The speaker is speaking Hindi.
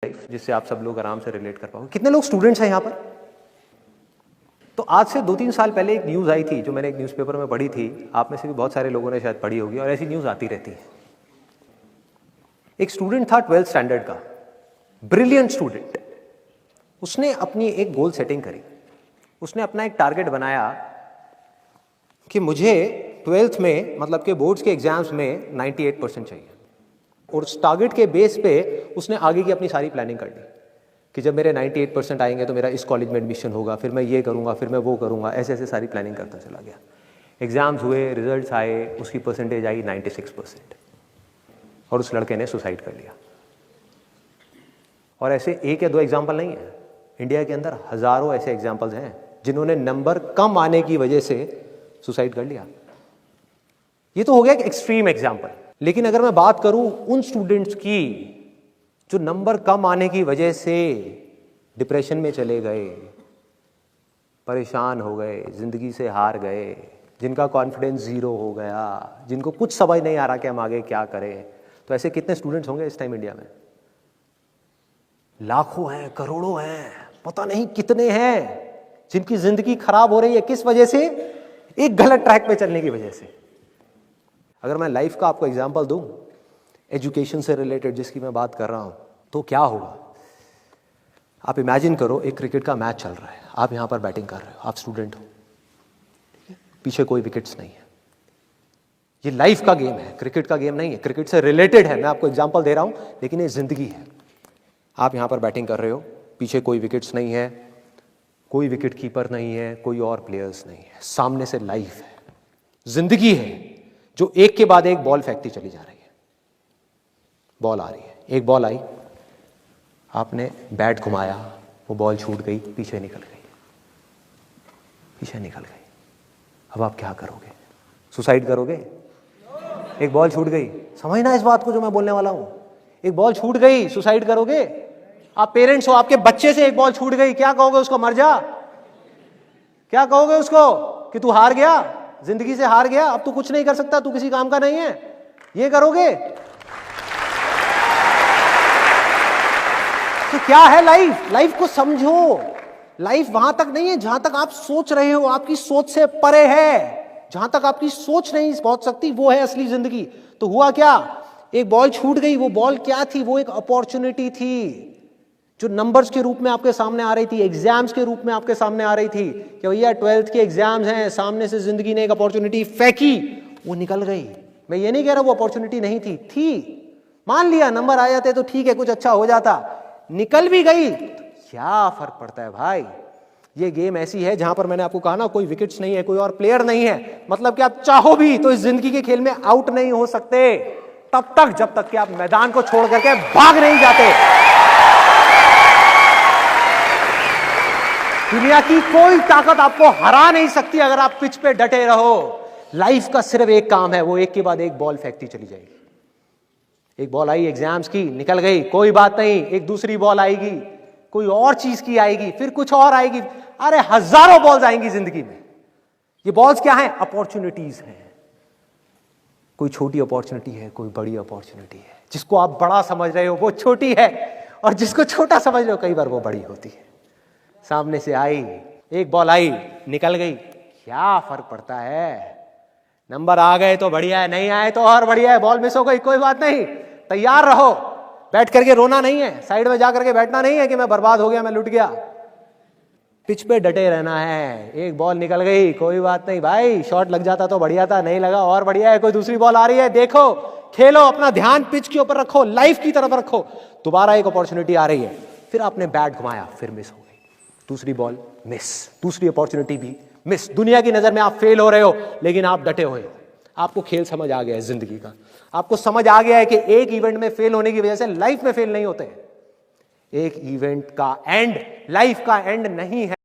लाइफ जिससे आप सब लोग आराम से रिलेट कर पाओगे। कितने लोग स्टूडेंट्स हैं यहाँ पर? तो आज से 2-3 साल पहले एक न्यूज़ आई थी जो मैंने एक न्यूज़पेपर में पढ़ी थी, आप में से भी बहुत सारे लोगों ने शायद पढ़ी होगी और ऐसी न्यूज़ आती रहती है। एक स्टूडेंट था 12th स्टैंडर्ड का, ब्रिलियंट स्टूडेंट। उसने अपनी एक गोल सेटिंग करी, उसने अपना एक टारगेट बनाया कि मुझे 12th में मतलब के बोर्ड्स के एग्जाम्स में 98% चाहिए, और उस टारगेट के बेस पे उसने आगे की अपनी सारी प्लानिंग कर ली कि जब मेरे 98% आएंगे तो मेरा इस कॉलेज में एडमिशन होगा, फिर मैं ये करूँगा, फिर मैं वो करूँगा, ऐसे ऐसे सारी प्लानिंग करता चला गया। एग्ज़ाम्स हुए, रिजल्ट्स आए, उसकी परसेंटेज आई 96% और उस लड़के ने सुसाइड कर लिया। और ऐसे एक या दो एग्जाम्पल नहीं है, इंडिया के अंदर हज़ारों ऐसे एग्जाम्पल्स हैं जिन्होंने नंबर कम आने की वजह से सुसाइड कर लिया। ये तो हो गया एक एक्सट्रीम एग्जाम्पल, लेकिन अगर मैं बात करूं उन स्टूडेंट्स की जो नंबर कम आने की वजह से डिप्रेशन में चले गए, परेशान हो गए, जिंदगी से हार गए, जिनका कॉन्फिडेंस जीरो हो गया, जिनको कुछ समझ नहीं आ रहा कि हम आगे क्या करें, तो ऐसे कितने स्टूडेंट्स होंगे इस टाइम इंडिया में? लाखों हैं, करोड़ों हैं, पता नहीं कितने हैं जिनकी जिंदगी खराब हो रही है। किस वजह से? एक गलत ट्रैक पे चलने की वजह से। अगर मैं लाइफ का आपको एग्जांपल दूं, एजुकेशन से रिलेटेड जिसकी मैं बात कर रहा हूं, तो क्या होगा? आप इमेजिन करो एक क्रिकेट का मैच चल रहा है, आप यहां पर बैटिंग कर रहे हो, आप स्टूडेंट हो, ठीक है? पीछे कोई विकेट्स नहीं है। ये लाइफ का गेम है, क्रिकेट का गेम नहीं है, क्रिकेट से रिलेटेड है, मैं आपको एग्जांपल दे रहा हूं, लेकिन ये जिंदगी है। आप यहां पर बैटिंग कर रहे हो, पीछे कोई विकेट्स नहीं है, कोई विकेट कीपर नहीं है, कोई और प्लेयर्स नहीं है, सामने से लाइफ है, जिंदगी है जो एक के बाद एक बॉल फेंकती चली जा रही है। बॉल आ रही है, एक बॉल आई, आपने बैट घुमाया, वो बॉल छूट गई, पीछे निकल गई, पीछे निकल गई। अब आप क्या करोगे? सुसाइड करोगे? एक बॉल छूट गई, समझना इस बात को जो मैं बोलने वाला हूं। एक बॉल छूट गई, सुसाइड करोगे? आप पेरेंट्स हो, आपके बच्चे से एक बॉल छूट गई, क्या कहोगे उसको? मर जा? क्या कहोगे उसको कि तू हार गया, जिंदगी से हार गया, अब तू कुछ नहीं कर सकता, तू किसी काम का नहीं है? ये करोगे? तो क्या है लाइफ? लाइफ को समझो। लाइफ वहां तक नहीं है जहां तक आप सोच रहे हो, आपकी सोच से परे है। जहां तक आपकी सोच नहीं पहुंच सकती वो है असली जिंदगी। तो हुआ क्या? एक बॉल छूट गई। वो बॉल क्या थी? वो एक अपॉर्चुनिटी थी जो नंबर्स के रूप में आपके सामने आ रही थी, एग्जाम्स के रूप में आपके सामने आ रही थी कि भैया 12th के एग्जाम्स हैं, सामने से जिंदगी ने एक अपॉर्चुनिटी फेंकी, वो निकल गई। मैं ये नहीं कह रहा वो अपॉर्चुनिटी नहीं थी, मान लिया नंबर आ जाते तो ठीक है, कुछ अच्छा हो जाता, निकल भी गई, क्या फर्क पड़ता है भाई? ये गेम ऐसी है जहां पर मैंने आपको कहा ना, कोई विकेट्स नहीं है, कोई और प्लेयर नहीं है, मतलब कि आप चाहो भी तो इस जिंदगी के खेल में आउट नहीं हो सकते तब तक जब तक कि आप मैदान को छोड़ करके भाग नहीं जाते। दुनिया की कोई ताकत आपको हरा नहीं सकती अगर आप पिच पे डटे रहो। लाइफ का सिर्फ एक काम है, वो एक के बाद एक बॉल फेंकती चली जाएगी। एक बॉल आई एग्जाम्स की, निकल गई, कोई बात नहीं, एक दूसरी बॉल आएगी, कोई और चीज की आएगी, फिर कुछ और आएगी। अरे हजारों बॉल्स आएंगी जिंदगी में। ये बॉल्स क्या हैं? अपॉर्चुनिटीज हैं। कोई छोटी अपॉर्चुनिटी है, कोई बड़ी अपॉर्चुनिटी है। जिसको आप बड़ा समझ रहे हो वो छोटी है, और जिसको छोटा समझ रहे हो कई बार वो बड़ी होती है। सामने से आई, एक बॉल आई, निकल गई, क्या फर्क पड़ता है? नंबर आ गए तो बढ़िया है, नहीं आए तो और बढ़िया है, बॉल मिस हो गई, कोई बात नहीं, तैयार रहो। बैठ करके रोना नहीं है, साइड में जाकर के बैठना नहीं है कि मैं बर्बाद हो गया, मैं लुट गया। पिच पे डटे रहना है। एक बॉल निकल गई, कोई बात नहीं भाई, शॉट लग जाता तो बढ़िया था, नहीं लगा और बढ़िया है, कोई दूसरी बॉल आ रही है, देखो, खेलो, अपना ध्यान पिच के ऊपर रखो, लाइफ की तरफ रखो। दोबारा एक अपॉर्चुनिटी आ रही है, फिर आपने बैट घुमाया, फिर मिस हो गई, दूसरी बॉल मिस, दूसरी अपॉर्चुनिटी भी मिस। दुनिया की नजर में आप फेल हो रहे हो, लेकिन आप डटे हुए हो। आपको खेल समझ आ गया है जिंदगी का, आपको समझ आ गया है कि एक इवेंट में फेल होने की वजह से लाइफ में फेल नहीं होते। एक इवेंट का एंड लाइफ का एंड नहीं है।